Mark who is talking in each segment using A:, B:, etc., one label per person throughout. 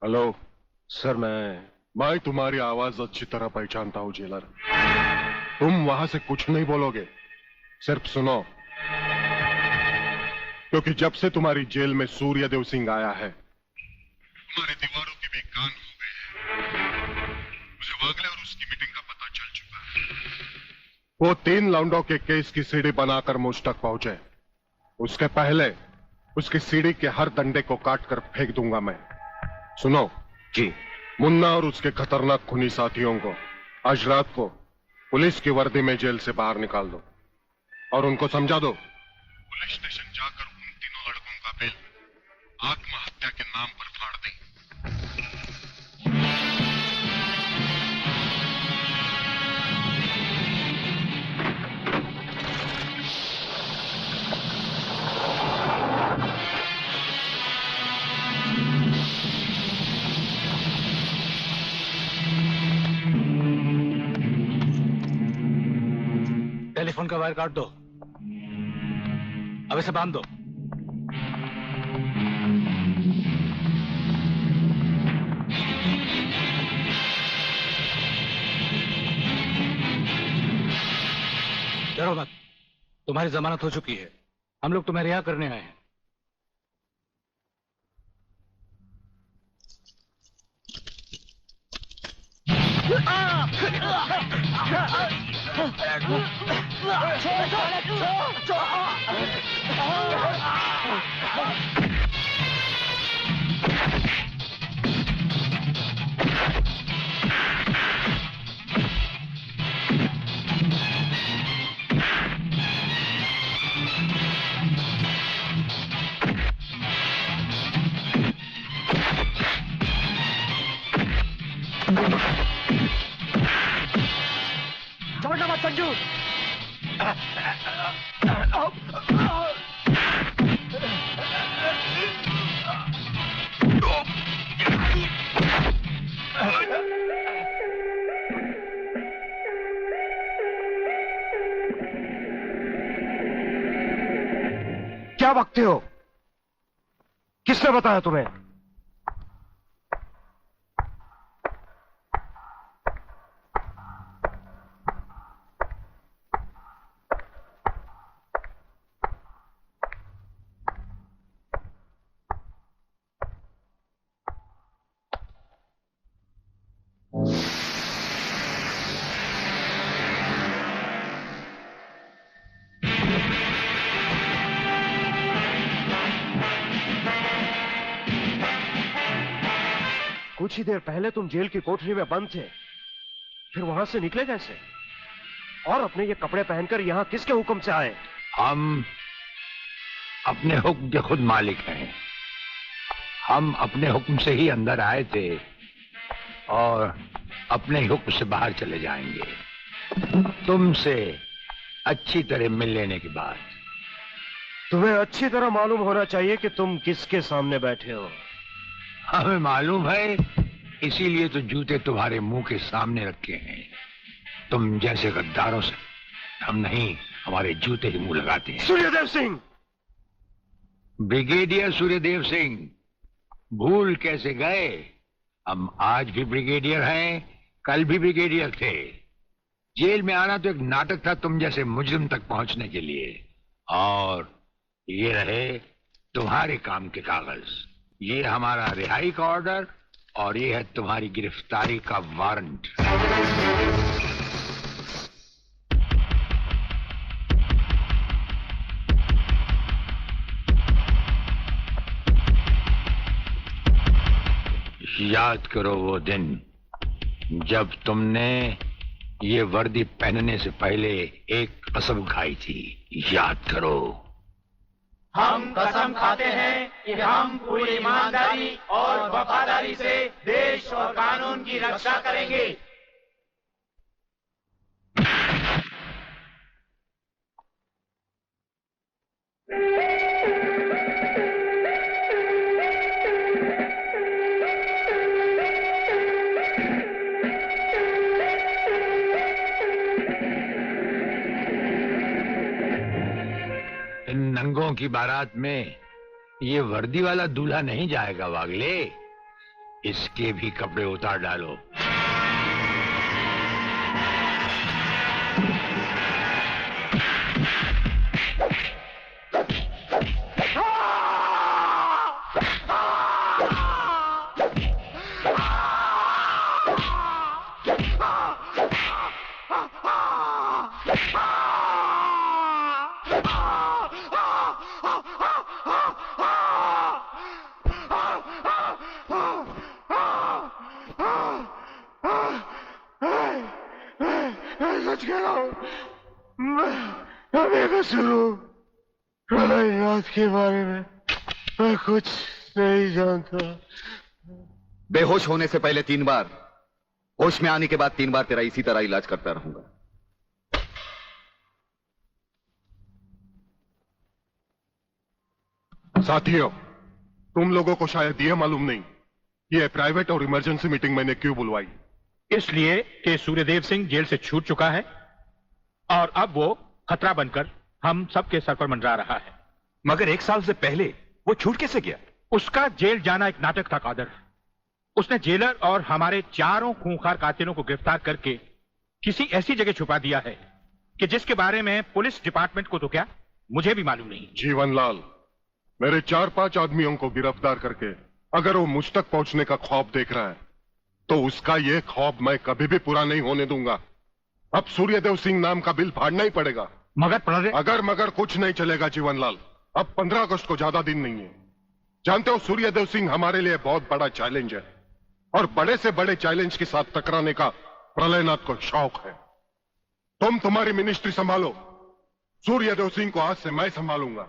A: Hello sir, मैं तुम्हारी आवाज अच्छी तरह पहचानता हूं जेलर। तुम वहां से कुछ नहीं बोलोगे, सिर्फ सुनो, क्योंकि जब से तुम्हारी जेल में सूर्यदेव सिंह आया है तुम्हारी दीवारों के भी कान हो गए हैं। मुझे वागले और उसकी मीटिंग का पता चल चुका है। वो 3 लाउंडों के केस की सीढ़ी बनाकर मुझ तक पहुंचे, उसके पहले उसकी सीढ़ी के हर डंडे को काटकर फेंक दूंगा मैं। सुनो
B: जी।
A: मुन्ना और उसके खतरनाक खूनी साथियों को आज रात को पुलिस की वर्दी में जेल से बाहर निकाल दो और उनको समझा दो पुलिस स्टेशन जाकर उन तीनों लड़कों का बिल आत्महत्या के नाम पर फाड़ दें।
B: टेलीफोन का वायर काट दो, अब इसे बांध दो। डरो मत, तुम्हारी जमानत हो चुकी है। हम लोग तुम्हें रिहा करने आए हैं।
C: छोड़ना मत संजू।
B: क्या बकते हो? किसने बताया तुम्हें? कुछ ही देर पहले तुम जेल की कोठरी में बंद थे, फिर वहां से निकले कैसे? और अपने ये कपड़े पहनकर यहां किसके हुक्म से आए?
D: हम अपने हुक्म के खुद मालिक हैं। हम अपने हुक्म से ही अंदर आए थे और अपने ही हुक्म से बाहर चले जाएंगे। तुमसे अच्छी तरह मिल लेने के बाद।
B: तुम्हें अच्छी तरह मालूम होना चाहिए कि तुम किसके सामने बैठे हो।
D: हमें मालूम है, इसीलिए तो जूते तुम्हारे मुंह के सामने रखे हैं। तुम जैसे गद्दारों से हम नहीं, हमारे जूते ही मुंह लगाते हैं।
B: सूर्यदेव सिंह!
D: ब्रिगेडियर सूर्यदेव सिंह, भूल कैसे गए? हम आज भी ब्रिगेडियर हैं, कल भी ब्रिगेडियर थे। जेल में आना तो एक नाटक था तुम जैसे मुजरिम तक पहुंचने के लिए। और ये रहे तुम्हारे काम के कागज। ये हमारा रिहाई का ऑर्डर और ये है तुम्हारी गिरफ्तारी का वारंट। याद करो वो दिन जब तुमने ये वर्दी पहनने से पहले एक कसम खाई थी। याद करो।
C: हम कसम खाते हैं कि हम पूरी ईमानदारी और वफादारी से देश और कानून की रक्षा करेंगे।
D: इन नंगों की बारात में ये वर्दी वाला दूल्हा नहीं जाएगा वागले। इसके भी कपड़े उतार डालो।
A: सच कह रहा हूं, मैं शुरू प्रलयनाथ के बारे में मैं कुछ नहीं जानता।
E: बेहोश होने से पहले 3 बार, होश में आने के बाद 3 बार तेरा इसी तरह इलाज करता रहूंगा।
A: साथियों, तुम लोगों को शायद यह मालूम नहीं कि यह प्राइवेट और इमरजेंसी मीटिंग मैंने क्यों बुलवाई।
F: इसलिए कि सूर्यदेव सिंह जेल से छूट चुका है और अब वो खतरा बनकर हम सबके सर पर मंडरा रहा है।
G: मगर 1 साल से पहले वो छूट कैसे गया?
F: उसका जेल जाना एक नाटक था कादर। उसने जेलर और हमारे 4 खूंखार कातिलों को गिरफ्तार करके किसी ऐसी जगह छुपा दिया है कि जिसके बारे में पुलिस डिपार्टमेंट को तो क्या, मुझे भी मालूम नहीं।
A: जीवनलाल, मेरे 4-5 आदमियों को गिरफ्तार करके अगर वो मुझ तक पहुंचने का ख्वाब देख रहा है तो उसका यह ख्वाब मैं कभी भी पूरा नहीं होने दूंगा। अब सूर्यदेव सिंह नाम का बिल फाड़ना ही पड़ेगा।
F: मगर
A: अगर कुछ नहीं चलेगा जीवनलाल। अब 15 अगस्त को ज्यादा दिन नहीं है। जानते हो, सूर्यदेव सिंह हमारे लिए बहुत बड़ा चैलेंज है और बड़े से बड़े चैलेंज के साथ टकराने का प्रलयनाथ को शौक है। तुम तुम्हारी मिनिस्ट्री संभालो, सूर्यदेव सिंह को आज से मैं संभालूंगा।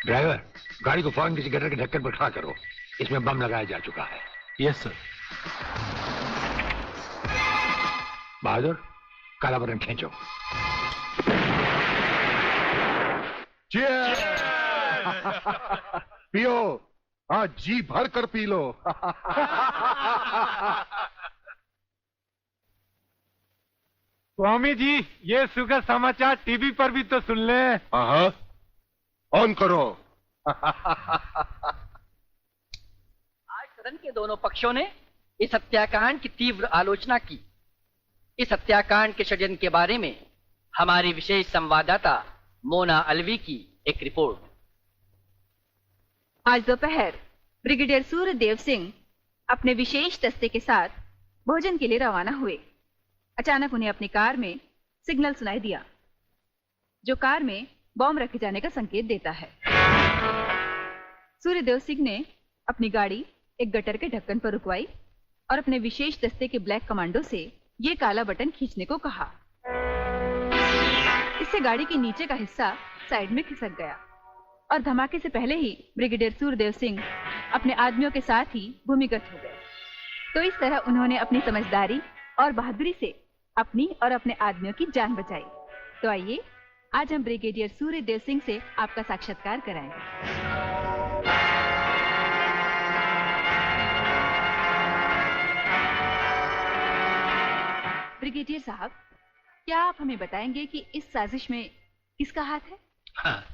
D: ड्राइवर, गाड़ी को फौरन किसी गटर के ढक्कन पर खड़ा करो। इसमें बम लगाया जा चुका है।
G: Yes sir.
D: बहादुर, काला बटन खींचो।
A: पियो, आज जी भर कर पी लो।
B: स्वामी जी, ये सुखद समाचार टीवी पर भी तो सुन ले।
A: हाँ, ऑन करो।
H: आज सदन के दोनों पक्षों ने इस हत्याकांड की तीव्र आलोचना की। इस हत्याकांड के षड्यंत्र के बारे में हमारी विशेष संवाददाता मोना अलवी की एक रिपोर्ट।
I: आज दोपहर ब्रिगेडियर सूर्यदेव सिंह अपने विशेष दस्ते के साथ भोजन के लिए रवाना हुए। अचानक उन्हें अपनी कार में सिग्नल सुनाई दिया, जो कार में बॉम्ब रखे जाने का संकेत देता है। सूर्यदेव सिंह ने अपनी गाड़ी एक गटर के ढक्कन पर रुकवाई और अपने विशेष दस्ते के ब्लैक कमांडो से ये काला बटन खींचने को कहा। इससे गाड़ी के नीचे का हिस्सा साइड में खिसक गया और धमाके से पहले ही ब्रिगेडियर सूर्यदेव सिंह अपने आदमियों के साथ ही भूमिगत हो गए। तो इस तरह उन्होंने अपनी समझदारी और बहादुरी से अपनी और अपने आदमियों की जान बचाई। तो आइए आज हम ब्रिगेडियर सूर्यदेव सिंह से आपका साक्षात्कार कराएंगे। ब्रिगेडियर साहब, क्या आप हमें बताएंगे कि इस साजिश में किसका हाथ है?
D: हाँ,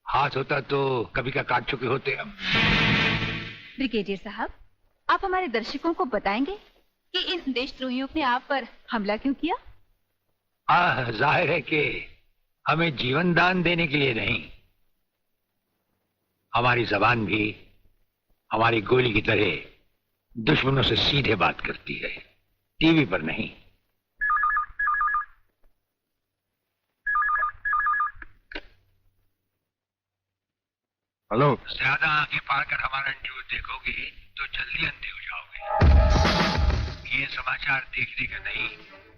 D: हाथ होता तो कभी का काट चुके होते हम।
I: ब्रिगेडियर साहब, आप हमारे दर्शकों को बताएंगे कि इन देशद्रोहियों ने आप पर हमला क्यों किया?
D: जाहिर है कि हमें जीवन दान देने के लिए नहीं, हमारी जबान भी हमारी गोली की तरह दुश्मनों से सीधे बात करती है, टीवी पर नहीं।
A: हेलो।
D: ज्यादा आंखें फाड़ कर हमारा न्यूज देखोगे तो जल्दी अंधे हो जाओगे। ये समाचार देखने का नहीं,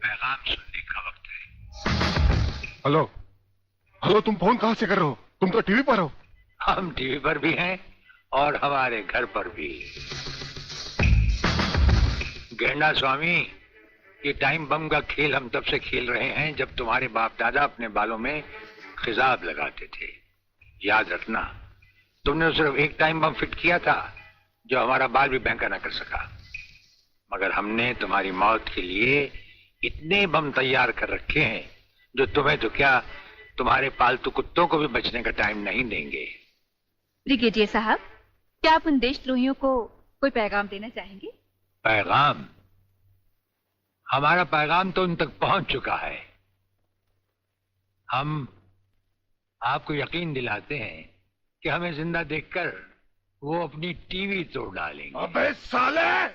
D: पैगाम सुनने का वक्त है।
A: हेलो हेलो, तुम फोन कहां से कर रहे हो? तुम तो टीवी पर हो।
D: हम टीवी पर भी हैं और हमारे घर पर भी। गेंडा स्वामी, ये टाइम बम का खेल हम तब से खेल रहे हैं जब तुम्हारे बाप दादा अपने बालों में खिजाब लगाते थे। याद रखना, तुमने सिर्फ एक टाइम बम फिट किया था जो हमारा बाल भी बैंका ना कर सका, मगर हमने तुम्हारी मौत के लिए इतने बम तैयार कर रखे हैं जो तुम्हें तो क्या, तुम्हारे पालतू कुत्तों को भी बचने का टाइम नहीं देंगे।
I: ब्रिगेडियर साहब, क्या आप उन देशद्रोहियों को कोई पैगाम देना चाहेंगे?
D: पैगाम? हमारा पैगाम तो उन तक पहुंच चुका है। हम आपको यकीन दिलाते हैं कि हमें जिंदा देखकर वो अपनी टीवी तोड़ डालेंगे।
A: अबे साले!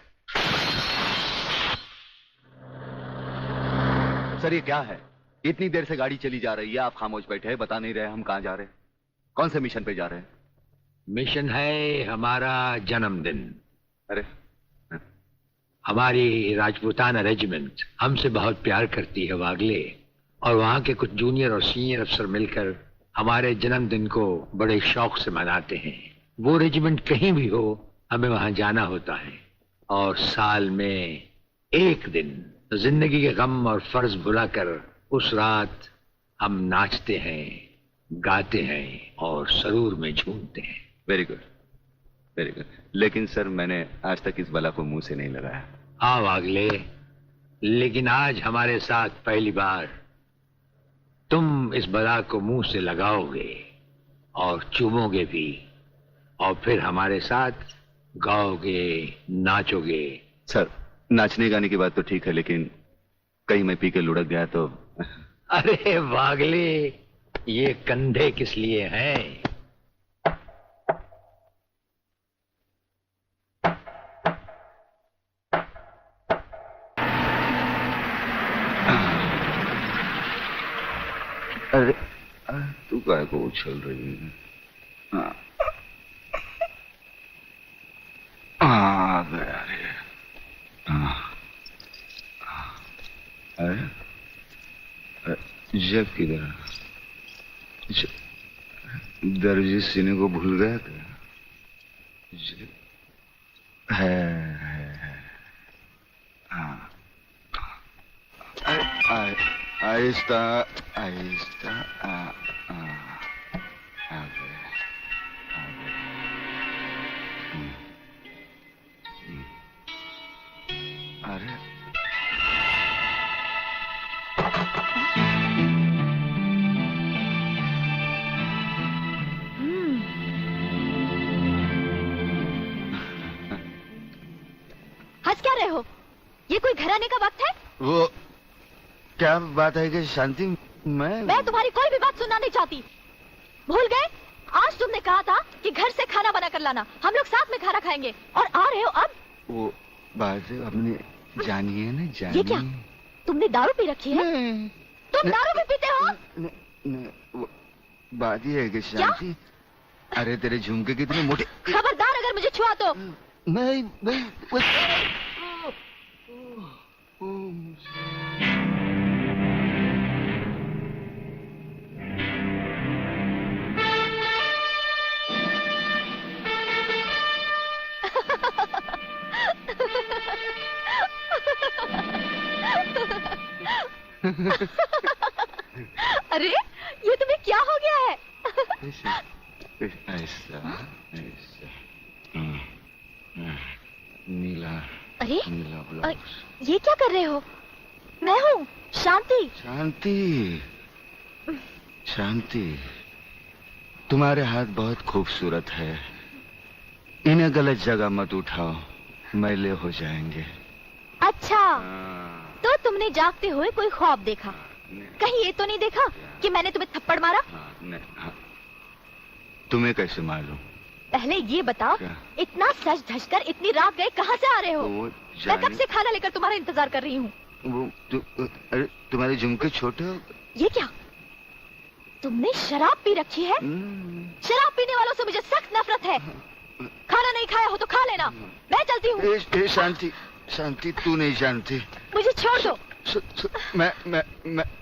E: सर, ये क्या है? इतनी देर से गाड़ी चली जा रही है, आप खामोश बैठे हैं, बता नहीं रहे हम कहां जा रहे हैं, कौन से मिशन पे जा रहे हैं?
D: मिशन है हमारा जन्मदिन।
E: अरे,
D: हमारी राजपूताना रेजिमेंट हमसे बहुत प्यार करती है वागले, और वहां के कुछ जूनियर और सीनियर अफसर मिलकर हमारे जन्मदिन को बड़े शौक से मनाते हैं। वो रेजिमेंट कहीं भी हो, हमें वहां जाना होता है, और साल में एक दिन जिंदगी के गम और फर्ज भुलाकर उस रात हम नाचते हैं, गाते हैं और सरूर में झूमते हैं।
E: Very good, very good. लेकिन सर, मैंने आज तक इस बला को मुंह से नहीं लगाया।
D: हाँ वागले, लेकिन आज हमारे साथ पहली बार तुम इस बला को मुंह से लगाओगे और चूमोगे भी, और फिर हमारे साथ गाओगे, नाचोगे।
E: सर, नाचने गाने की बात तो ठीक है, लेकिन कहीं मैं पी के लुढ़क गया तो?
D: अरे वागले, ये कंधे किस लिए हैं?
E: अरे तू काय को उछल रही है? आ गया रे। अरे जब किधर? दर्जी सीने को भूल गया क्या? है। आहिस्ता आहिस्ता आ गए। अरे
J: हंस क्या रहे हो? ये कोई घर आने का वक्त है?
E: वो क्या बात है कि शांति,
J: मैं तुम्हारी कोई भी बात सुनना नहीं चाहती। भूल गए? आज तुमने कहा था कि घर से खाना बना कर लाना, हम लोग साथ में खाना खाएंगे, और आ रहे हो अब?
E: वो बात अपने जानिए ना, जानिए।
J: ये क्या? तुमने दारू पी रखी है? तुम दारू भी पीते हो?
E: वो बात ये है कि शांति, अरे तेरे झुमके कितने मोटे।
J: खबरदार अगर मुझे छुआ तो।
E: मैं
J: अरे ये तुम्हें क्या हो गया है?
E: ऐसा ऐसा नीला
J: अरे
E: नीला ब्लाउज।
J: ये क्या कर रहे हो? मैं हूँ शांति।
E: शांति शांति, तुम्हारे हाथ बहुत खूबसूरत है। इन्हें गलत जगह मत उठाओ, मैले हो जाएंगे।
J: अच्छा तो तुमने जागते हुए कोई ख्वाब देखा? कहीं ये तो नहीं देखा कि मैंने तुम्हें थप्पड़ मारा?
E: तुम्हें कैसे मालूम?
J: पहले ये बताओ, इतना सज धज कर इतनी रात गए कहाँ से आ रहे हो? मैं कब से खाना लेकर तुम्हारा इंतजार कर रही हूँ।
E: अरे तुम्हारे झुमके छोटे हो।
J: ये क्या, तुमने शराब पी रखी है? शराब पीने वालों से मुझे सख्त नफरत है। खाना नहीं खाया हो तो खा लेना, मैं चलती हूँ।
E: शांति शांति, तू नहीं जानती।
J: मुझे छोड़ दो।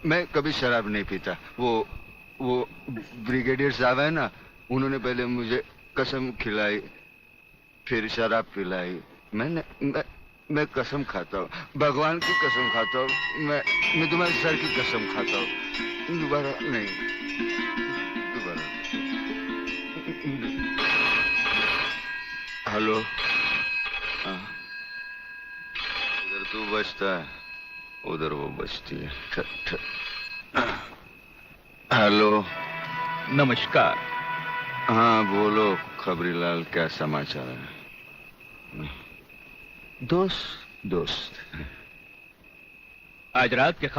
E: मैं कभी शराब नहीं पीता। वो ब्रिगेडियर साहब है ना, उन्होंने पहले मुझे कसम खिलाई, फिर शराब पिलाई। मैं कसम खाता हूँ, भगवान की कसम खाता हूँ। मैं तुम्हारे सर की कसम खाता हूँ। दोबारा नहीं, दोबारा। हेलो, इधर तू बचता है, उधर वो बचती है। हेलो,
G: नमस्कार।
E: हाँ बोलो खबरीलाल, क्या समाचार है? दोस्त
G: आज रात के